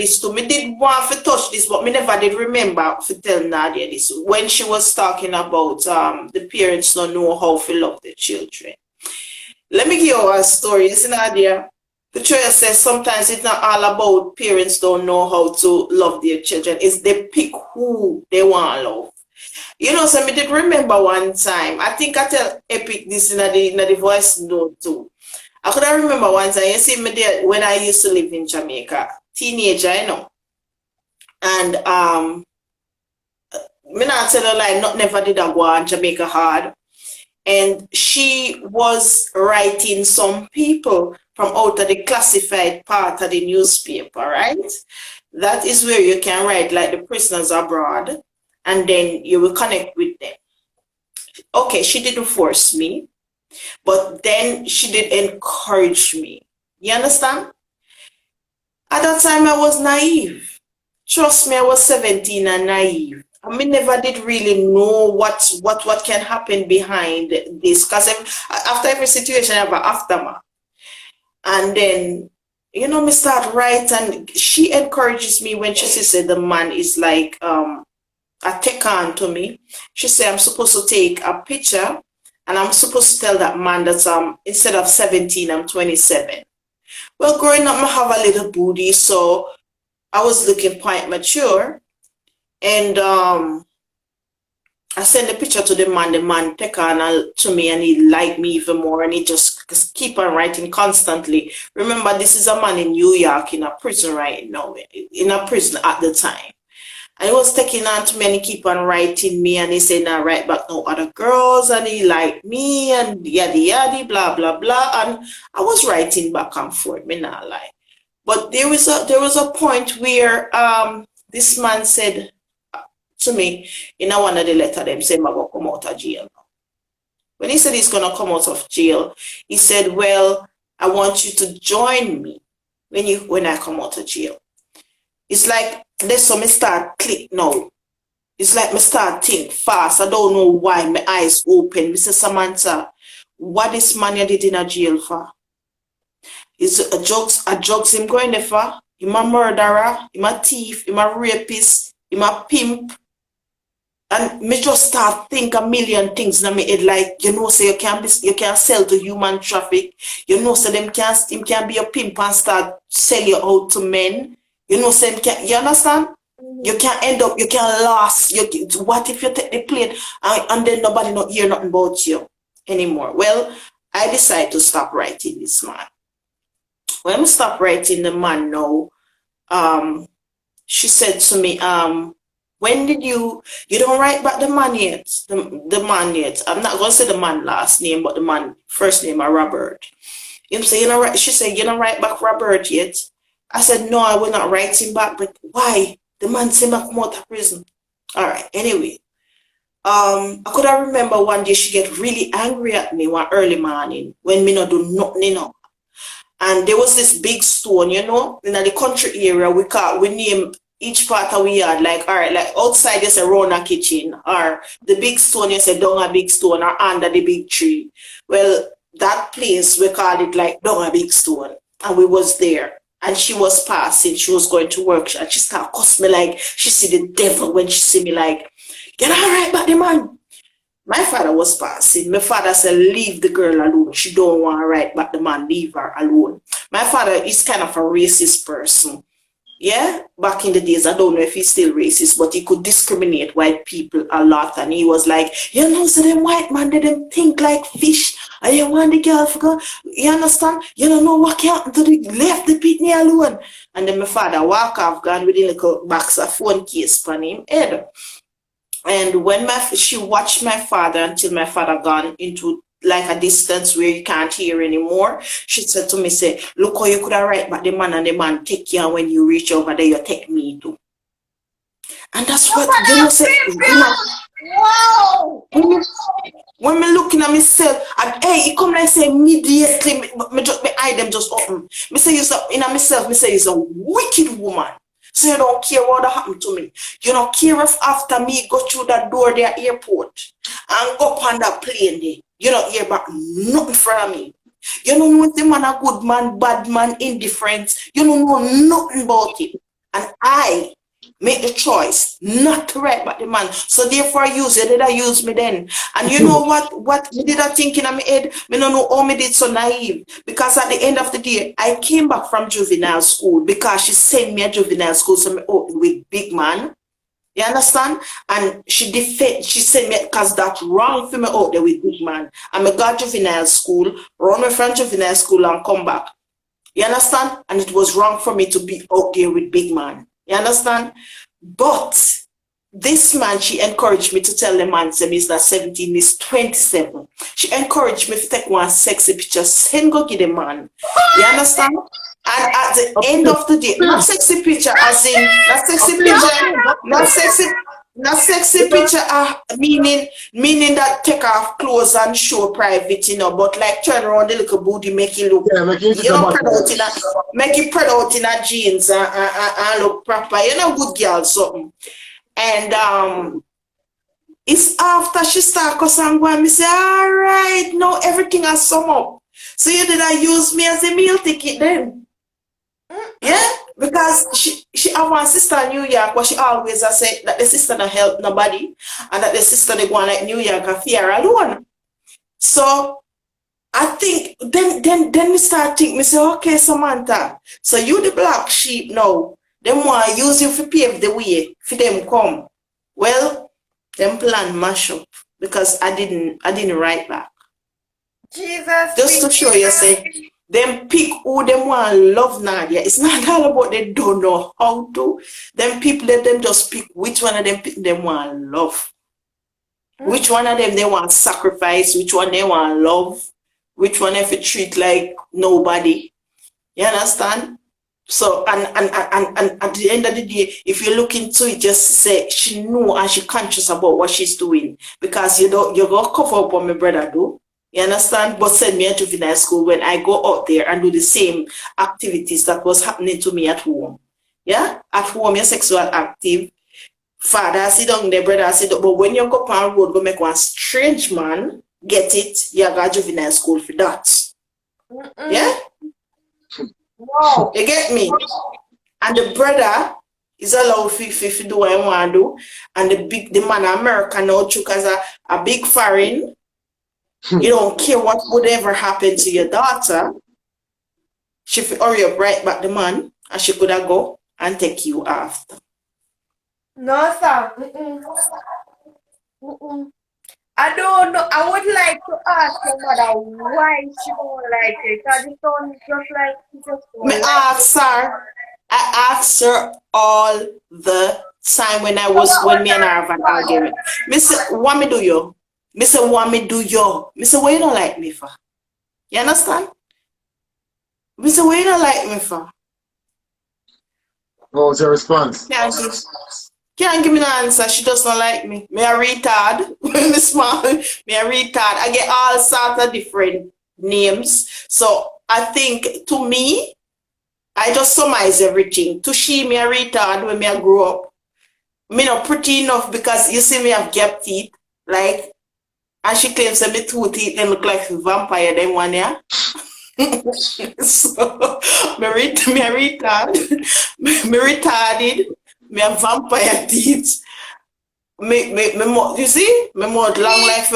this too. Me did want to touch this, but me never did remember to tell Nadia this when she was talking about the parents don't know how to love the children. Let me give you a story. You see, Nadia, the church says sometimes it's not all about parents don't know how to love their children. It's they pick who they want to love. You know, so me did remember one time. I think I tell Epic this in the voice note too. I could remember one time. You see me there when I used to live in Jamaica, teenager, you know, and me not tell her like not never did I go on Jamaica hard, and she was writing some people from out of the classified part of the newspaper, right? That is where you can write like the prisoners abroad, and then you will connect with them. Okay, she didn't force me, but then she did encourage me. You understand? At that time, I was naive. Trust me, I was 17 and naive. I mean, never did really know what can happen behind this. Because after every situation, I have an aftermath. And then, you know, me start right, and she encourages me when she said the man is like a take on to me. She said I'm supposed to take a picture, and I'm supposed to tell that man that instead of 17, I'm 27. Well, growing up, I have a little booty, so I was looking quite mature. And I sent the picture to the man take on to me, and he liked me even more, and he just keep on writing constantly. Remember, this is a man in New York in a prison right now, in a prison at the time. And he was taking on to me, and he keep on writing me, and he said, "Now write back no other girls," and he liked me, and yada yada, blah blah blah. And I was writing back and forth, me not lie. But there was a point where this man said to me in one of the letter, them say, "I'm gonna come out of jail now." When he said he's gonna come out of jail, he said, "Well, I want you to join me when I come out of jail." It's like this, so me start click now. It's like me start think fast. I don't know why my eyes open. Mr. Samantha, what this man you did in a jail for? Is a drugs him going there for? Him a murderer, him a thief, him a rapist, him a pimp. And me just start think a million things in my head, like, you know, say you can sell to human traffic. You know, say him can be a pimp and start sell you out to men. You know, say you understand? You can end up, you can lose. What if you take the plane and then nobody not hear nothing about you anymore? Well, I decided to stop writing this man. When I stop writing the man now, she said to me, when did you don't write back the man yet? The man yet. I'm not gonna say the man last name, but the man first name are Robert. You say, she said, you don't write back Robert yet. I said, no, I will not write him back, but why? The man said I come out of prison. All right, anyway. I could have remember one day she get really angry at me one early morning when me not do nothing, you know. And there was this big stone, you know, in the country area, we name each part of we yard, like, all right, like outside you say around a kitchen, or the big stone you say down a big stone, or under the big tree. Well, that place, we called it like down a big stone, and we was there. And she was passing, she was going to work, and she started cuss me like she see the devil when she see me like, get all right back the man. My father was passing. My father said, leave the girl alone. She don't want to write back the man, leave her alone. My father is kind of a racist person. Yeah, back in the days, I don't know if he's still racist, but he could discriminate white people a lot. And he was like, you know, so them white man, they them think like fish. And you want the girl for go, you understand? You don't know what happened to the left the pitney alone. And then my father walk off, gone with a little box of phone case for him head. And when she watched my father until my father gone into like a distance where you can't hear anymore, she said to me, say, look how you could have write back the man, and the man take you, and when you reach over there, you take me too. And that's what, you know, say, you know, wow. When me looking at myself, and hey, it come like say immediately, my eye them just open. Me say you so in myself, me say you're a wicked woman. So you don't care what happened to me. You don't care if after me go through that door there airport and go up on that plane there, you don't hear back nothing from me. You don't know if the man a good man, bad man, indifferent. You don't know nothing about it. And I make the choice not to write back the man. So therefore did I use me then. And you know what me did I think in my head? Me don't know how me did so naive. Because at the end of the day, I came back from juvenile school because she sent me a juvenile school so me out with big man. You understand? And she sent me because that's wrong for me out there with big man. And I got juvenile school, run me from juvenile school and come back. You understand? And it was wrong for me to be out there with big man. You understand? But this man, she encouraged me to tell the man, say, he's not 17, he's 27. She encouraged me to take one sexy picture, send go give the man. You understand? And at the end of the day, not sexy picture as in, not sexy picture, not sexy, not sexy picture, meaning that take off clothes and show private, but like turn around the little booty, make it look, make it spread out in a jeans and look proper, good girl, something. And it's after she start cussing and going, me say, all right, now everything has sum up. So you did I use me as a meal ticket then? Yeah, because she have one sister in New York, but she always has said that the sister don't help nobody, and that the sister they go on like New York and fear alone. So I think then we start think, me say, okay, Samantha, so you the black sheep now. Them want to use you for pave the way for them come. Well, them plan mash up because I didn't write back. Jesus. Just to show you, say, them pick who them want to love Nadia. It's not all about they don't know how to. Them people let them just pick which one of them them want to love. Which one of them they want to sacrifice, which one they want to love, which one if you treat like nobody. You understand? So and at the end of the day, if you look into it, just say she know and she conscious about what she's doing. Because you're gonna cover up on my brother do. You understand? But send me to juvenile school when I go out there and do the same activities that was happening to me at home. Yeah? At home you're sexual active. Father sit down there, brother sit down. But when you go on road, go make one strange man get it, you got juvenile school for that. Yeah? Wow. You get me? And the brother is allowed to do what I want to do. And the man American now took as a big foreign. You don't care what would ever happen to your daughter. She hurry up right back the man and she could have go and take you after. No, sir. I don't know. I would like to ask your mother why she don't like it. Because it sounds just like she just don't Me ask her. I ask her all the time when me and her have an argument. Me say, what me do you? Me say, what me do you? Me say, what you don't like me for? You understand? Me say, what you don't like me for? What was your response? Can't give me the answer. She does not like me. Me a retard. Me small. Me a retard. I get all sorts of different names. So I think to me, I just summarize everything. To she, me a retard when me a grow up. Me not pretty enough because you see me have gap teeth. Like, and she claims that me two teeth they look like vampire them one, yeah? So, me a retard. Me retarded. Me a vampire teeth. You see? Me more long life